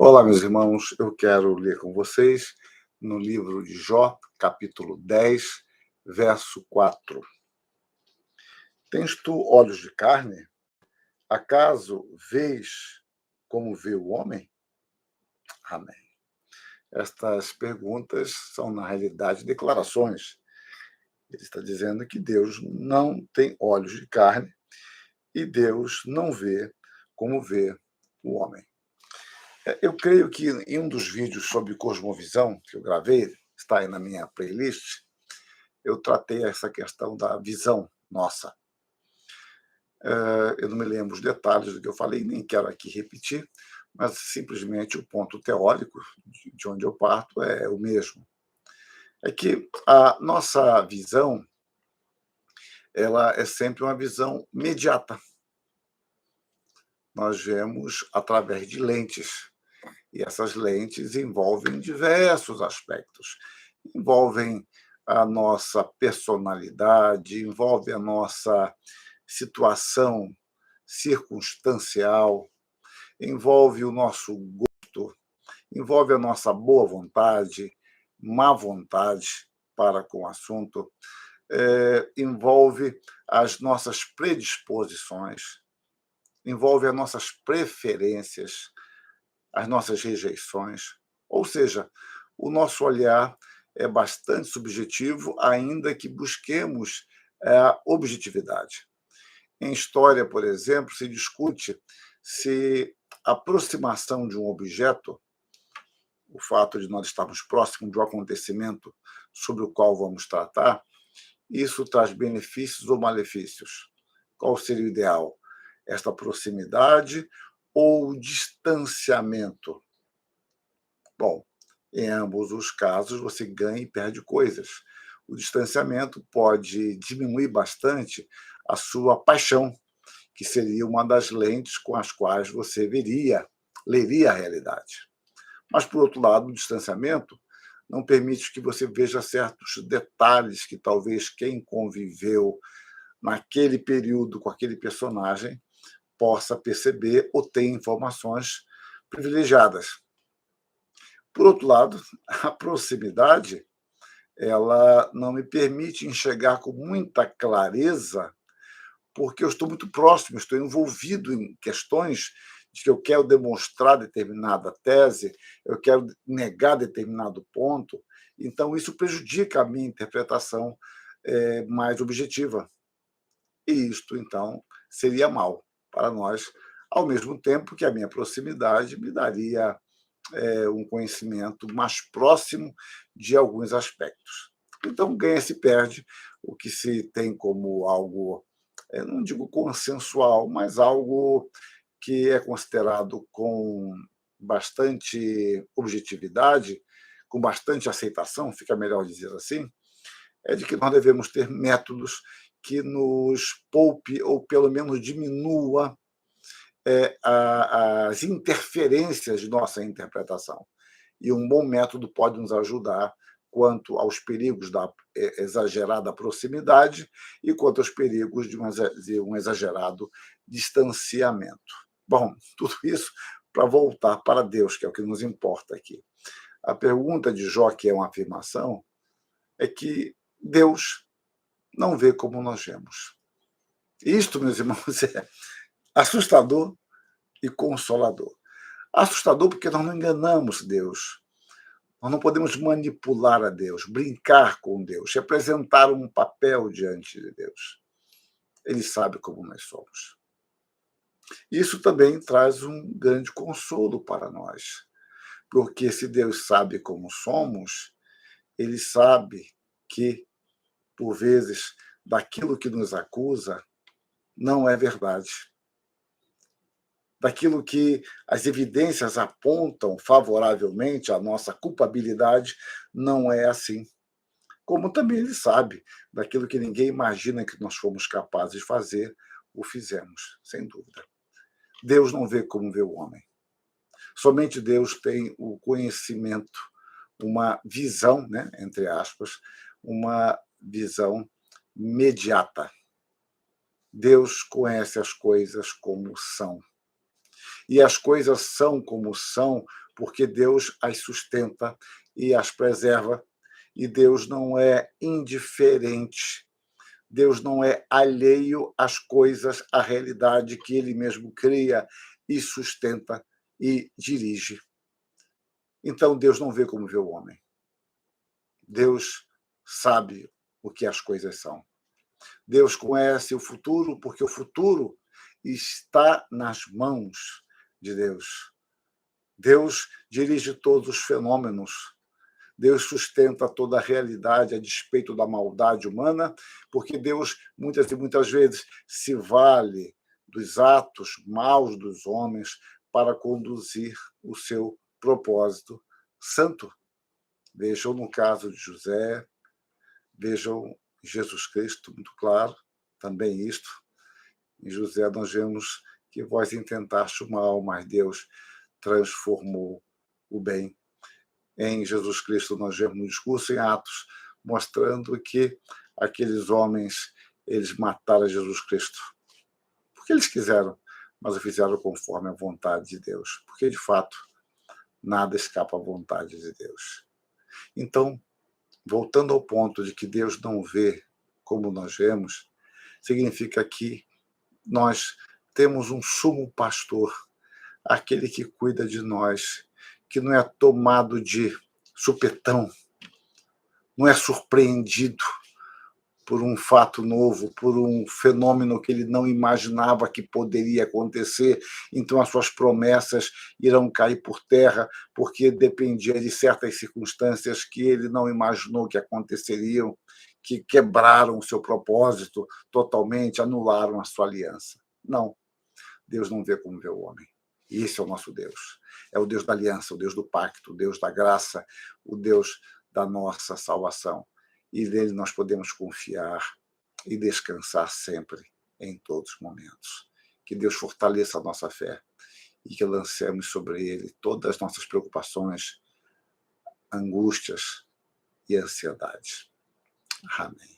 Olá, meus irmãos, eu quero ler com vocês no livro de Jó, capítulo 10, verso 4. Tens tu olhos de carne? Acaso vês como vê o homem? Amém. Estas perguntas são, na realidade, declarações. Ele está dizendo que Deus não tem olhos de carne e Deus não vê como vê o homem. Eu creio que em um dos vídeos sobre cosmovisão que eu gravei, está aí na minha playlist, eu tratei essa questão da visão nossa. Eu não me lembro os detalhes do que eu falei, nem quero aqui repetir, mas simplesmente o ponto teórico de onde eu parto é o mesmo. É que a nossa visão, ela é sempre uma visão imediata. Nós vemos através de lentes, e essas lentes envolvem diversos aspectos. Envolvem a nossa personalidade, envolve a nossa situação circunstancial, envolve o nosso gosto, envolve a nossa boa vontade, má vontade para com o assunto, envolve as nossas predisposições, envolve as nossas preferências, as nossas rejeições. Ou seja, o nosso olhar é bastante subjetivo, ainda que busquemos a objetividade. Em história, por exemplo, se discute se a aproximação de um objeto, o fato de nós estarmos próximos de um acontecimento sobre o qual vamos tratar, isso traz benefícios ou malefícios. Qual seria o ideal? Esta proximidade ou o distanciamento? Bom, em ambos os casos, você ganha e perde coisas. O distanciamento pode diminuir bastante a sua paixão, que seria uma das lentes com as quais você leria a realidade. Mas, por outro lado, o distanciamento não permite que você veja certos detalhes que talvez quem conviveu naquele período com aquele personagem possa perceber ou ter informações privilegiadas. Por outro lado, a proximidade, ela não me permite enxergar com muita clareza, porque eu estou muito próximo, estou envolvido em questões de que eu quero demonstrar determinada tese, eu quero negar determinado ponto, então isso prejudica a minha interpretação mais objetiva. E isto, então, seria mal para nós, ao mesmo tempo que a minha proximidade me daria um conhecimento mais próximo de alguns aspectos. Então, ganha-se perde o que se tem como algo, não digo consensual, mas algo que é considerado com bastante objetividade, com bastante aceitação, fica melhor dizer assim, é de que nós devemos ter métodos que nos poupe ou pelo menos diminua as interferências de nossa interpretação. E um bom método pode nos ajudar quanto aos perigos da exagerada proximidade e quanto aos perigos de um exagerado distanciamento. Bom, tudo isso para voltar para Deus, que é o que nos importa aqui. A pergunta de Jó, que é uma afirmação, é que Deus não vê como nós vemos. Isto, meus irmãos, é assustador e consolador. Assustador porque nós não enganamos Deus. Nós não podemos manipular a Deus, brincar com Deus, representar um papel diante de Deus. Ele sabe como nós somos. Isso também traz um grande consolo para nós, porque se Deus sabe como somos, ele sabe que, por vezes, daquilo que nos acusa não é verdade. Daquilo que as evidências apontam favoravelmente à nossa culpabilidade, não é assim. Como também ele sabe daquilo que ninguém imagina que nós fomos capazes de fazer, o fizemos, sem dúvida. Deus não vê como vê o homem. Somente Deus tem o conhecimento, uma visão, né, entre aspas, uma visão imediata. Deus conhece as coisas como são. E as coisas são como são, porque Deus as sustenta e as preserva. E Deus não é indiferente. Deus não é alheio às coisas, à realidade que ele mesmo cria e sustenta e dirige. Então Deus não vê como vê o homem. Deus sabe o que as coisas são. Deus conhece o futuro, porque o futuro está nas mãos de Deus. Deus dirige todos os fenômenos. Deus sustenta toda a realidade a despeito da maldade humana, porque Deus, muitas e muitas vezes, se vale dos atos maus dos homens para conduzir o seu propósito santo. Vejam no caso de José, vejam Jesus Cristo, muito claro, também isto. Em José nós vemos que vós intentaste o mal, mas Deus transformou o bem. Em Jesus Cristo nós vemos um discurso em Atos mostrando que aqueles homens, eles mataram Jesus Cristo porque eles quiseram, mas o fizeram conforme a vontade de Deus, porque de fato nada escapa à vontade de Deus. Então, voltando ao ponto de que Deus não vê como nós vemos, significa que nós temos um sumo pastor, aquele que cuida de nós, que não é tomado de supetão, não é surpreendido por um fato novo, por um fenômeno que ele não imaginava que poderia acontecer, então as suas promessas irão cair por terra, porque dependia de certas circunstâncias que ele não imaginou que aconteceriam, que quebraram o seu propósito totalmente, anularam a sua aliança. Não, Deus não vê como vê o homem. E esse é o nosso Deus. É o Deus da aliança, o Deus do pacto, o Deus da graça, o Deus da nossa salvação. E nele nós podemos confiar e descansar sempre, em todos os momentos. Que Deus fortaleça a nossa fé e que lancemos sobre ele todas as nossas preocupações, angústias e ansiedades. Amém.